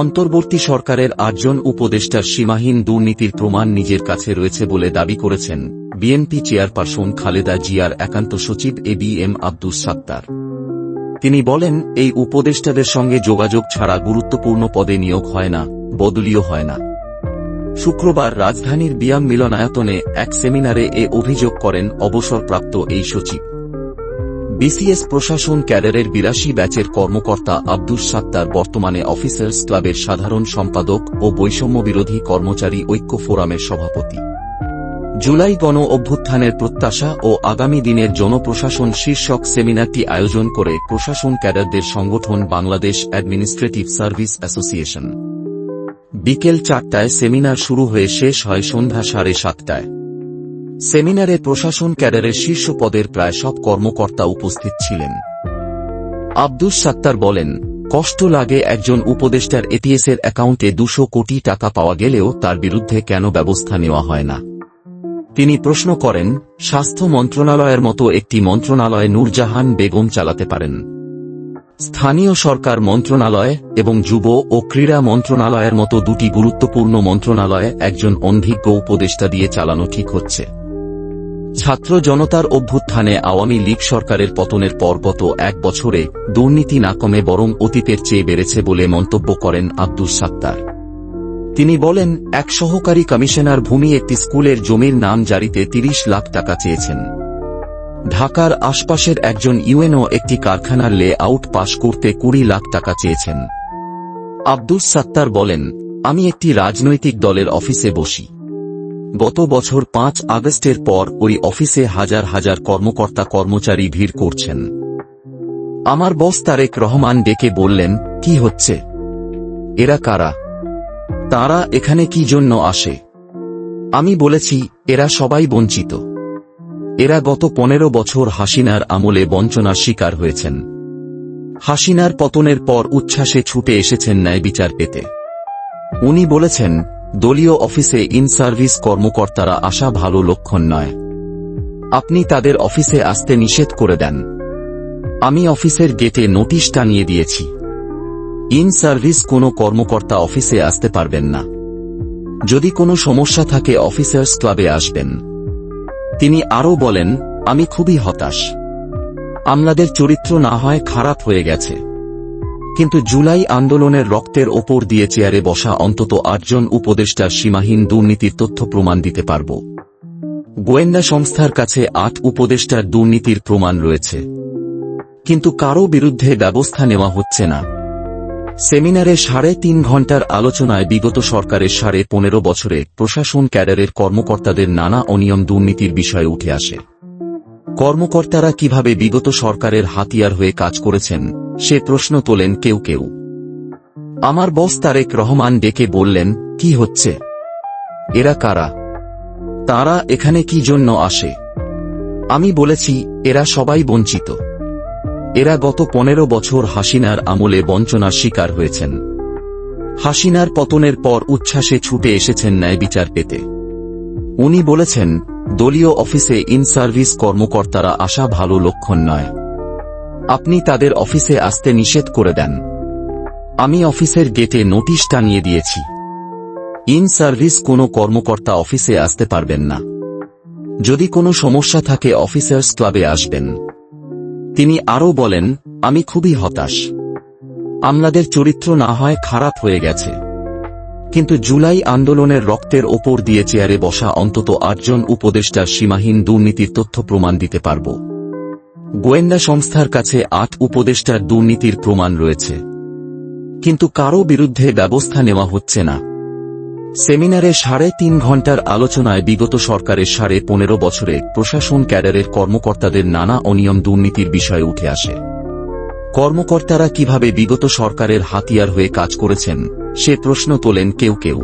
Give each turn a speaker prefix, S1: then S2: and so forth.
S1: অন্তর্বর্তী সরকারের ৮ জন উপদেষ্টার সীমাহীন দুর্নীতির প্রমাণ নিজের কাছে রয়েছে বলে দাবি করেছেন বিএনপি চেয়ারপারসন খালেদা জিয়ার একান্ত সচিব এবিএম আব্দুস সাত্তার। তিনি বলেন, এই উপদেষ্টাদের সঙ্গে যোগাযোগ ছাড়া গুরুত্বপূর্ণ পদে নিয়োগ হয় না, বদলিও হয় না। শুক্রবার রাজধানীর বিয়াম মিলনায়তনে এক সেমিনারে এ অভিযোগ করেন অবসরপ্রাপ্ত এই সচিব। বিসিএস প্রশাসন ক্যাডারের ৮২ ব্যাচের কর্মকর্তা আব্দুস সাত্তার বর্তমানে অফিসার্স ক্লাবের সাধারণ সম্পাদক ও বৈষম্যবিরোধী কর্মচারী ঐক্য ফোরামের সভাপতি। জুলাই গণ অভ্যুত্থানের প্রত্যাশা ও আগামী দিনের জনপ্রশাসন শীর্ষক সেমিনারটি আয়োজন করে প্রশাসন ক্যাডারদের সংগঠন বাংলাদেশ অ্যাডমিনিস্ট্রেটিভ সার্ভিস অ্যাসোসিয়েশন। বিকেল ৪টায় সেমিনার শুরু হয়ে শেষ হয় সন্ধ্যা ৭:৩০টায়। সেমিনারে প্রশাসন ক্যাডারের শীর্ষ পদের প্রায় সব কর্মকর্তা উপস্থিত ছিলেন। আব্দুস সাত্তার বলেন, কষ্ট লাগে একজন উপদেষ্টার এটিএসের অ্যাকাউন্টে ২০০ কোটি টাকা পাওয়া গেলেও তার বিরুদ্ধে কেন ব্যবস্থা নেওয়া হয় না। তিনি প্রশ্ন করেন, স্বাস্থ্য মন্ত্রণালয়ের মতো একটি মন্ত্রণালয় নূরজাহান বেগম চালাতে পারেন। স্থানীয় সরকার মন্ত্রণালয় এবং যুব ও ক্রীড়া মন্ত্রণালয়ের মতো দুটি গুরুত্বপূর্ণ মন্ত্রণালয়ে একজন অনভিজ্ঞ উপদেষ্টা দিয়ে চালানো ঠিক হচ্ছে। ছাত্র জনতার অভ্যুত্থানে আওয়ামী লীগ সরকারের পতনের পর গত ১ বছরে দুর্নীতি না কমে বরং অতীতের চেয়ে বেড়েছে বলে মন্তব্য করেন আব্দুস সাত্তার। তিনি বলেন, এক সহকারী কমিশনার ভূমি একটি স্কুলের জমির নাম জারিতে ৩০ লাখ টাকা চেয়েছেন। ঢাকার আশপাশের একজন ইউএনও একটি কারখানার লে আউট পাস করতে ২০ লাখ টাকা চেয়েছেন। আব্দুস সাত্তার বলেন, আমি একটি রাজনৈতিক দলের অফিসে বসি। গত বছর ৫ আগস্টের পর ওই অফিসে হাজার হাজার কর্মকর্তা কর্মচারী ভিড় করছেন। আমার বস তারেক রহমান ডেকে বললেন, কি হচ্ছে? এরা কারা? তারা এখানে কি জন্য আসে? আমি বলেছি, এরা সবাই বঞ্চিত। এরা গত ১৫ বছর হাসিনার আমলে বঞ্চনার শিকার হয়েছেন। হাসিনার পতনের পর উচ্ছ্বাসে ছুটে এসেছেন ন্যায় বিচার পেতে। উনি বলেছেন, দলীয় অফিসে ইন সার্ভিস কর্মকর্তারা আসা ভালো লক্ষণ নয়। আপনি তাদের অফিসে আসতে নিষেধ করে দেন। আমি অফিসের গেটে নোটিশ টানিয়ে দিয়েছি। ইন সার্ভিস কোনো কর্মকর্তা অফিসে আসতে পারবেন না। যদি কোনো সমস্যা থাকে অফিসার্স ক্লাবে আসবেন। তিনি আরও বলেন, আমি খুবই হতাশ। আমলাদের চরিত্র না হয় খারাপ হয়ে গেছে, কিন্তু জুলাই আন্দোলনের রক্তের ওপর দিয়ে চেয়ারে বসা অন্তত ৮ জন উপদেষ্টার সীমাহীন দুর্নীতির তথ্য প্রমাণ দিতে পারব। গোয়েন্দা সংস্থার কাছে ৮ উপদেষ্টার দুর্নীতির প্রমাণ রয়েছে, কিন্তু কারও বিরুদ্ধে ব্যবস্থা নেওয়া হচ্ছে না। সেমিনারে ৩.৫ ঘণ্টার আলোচনায় বিগত সরকারের ১৫ বছরে প্রশাসন ক্যাডারের কর্মকর্তাদের নানা অনিয়ম দুর্নীতির বিষয়ে উঠে আসে। কর্মকর্তারা কিভাবে বিগত সরকারের হাতিয়ার হয়ে কাজ করেছেন সে প্রশ্ন তোলেন কেউ কেউ। আমার বস তারেক রহমান ডেকে বললেন, কি হচ্ছে? এরা কারা? তারা এখানে কি জন্য আসে? আমি বলেছি, এরা সবাই বঞ্চিত। এরা গত ১৫ বছর হাসিনার আমলে বঞ্চনার শিকার হয়েছেন। হাসিনার পতনের পর উচ্ছ্বাসে ছুটে এসেছেন ন্যায় বিচার পেতে। উনি বলেছেন, দলীয় অফিসে ইন সার্ভিস কর্মকর্তারা আসা ভালো লক্ষণ নয়। আপনি তাদের অফিসে আসতে নিষেধ করে দেন। আমি অফিসের গেটে নোটিশ টানিয়ে দিয়েছি। ইন সার্ভিস কোনো কর্মকর্তা অফিসে আসতে পারবেন না। যদি কোনো সমস্যা থাকে অফিসার্স ক্লাবে আসবেন। তিনি আরও বলেন, আমি খুবই হতাশ। আমলাদের চরিত্র না হয় খারাপ হয়ে গেছে, কিন্তু জুলাই আন্দোলনের রক্তের ওপর দিয়ে চেয়ারে বসা অন্তত ৮ জন উপদেষ্টার সীমাহীন দুর্নীতির তথ্য প্রমাণ দিতে পারব। গোয়েন্দা সংস্থার কাছে ৮ উপদেষ্টার দুর্নীতির প্রমাণ রয়েছে, কিন্তু কারও বিরুদ্ধে ব্যবস্থা নেওয়া হচ্ছে না। সেমিনারে ৩.৫ ঘণ্টার আলোচনায় বিগত সরকারের ১৫ বছরে প্রশাসন ক্যাডারের কর্মকর্তাদের নানা অনিয়ম দুর্নীতির বিষয়ে উঠে আসে। কর্মকর্তারা কিভাবে বিগত সরকারের হাতিয়ার হয়ে কাজ করেছেন সে প্রশ্ন তোলেন কেউ কেউ।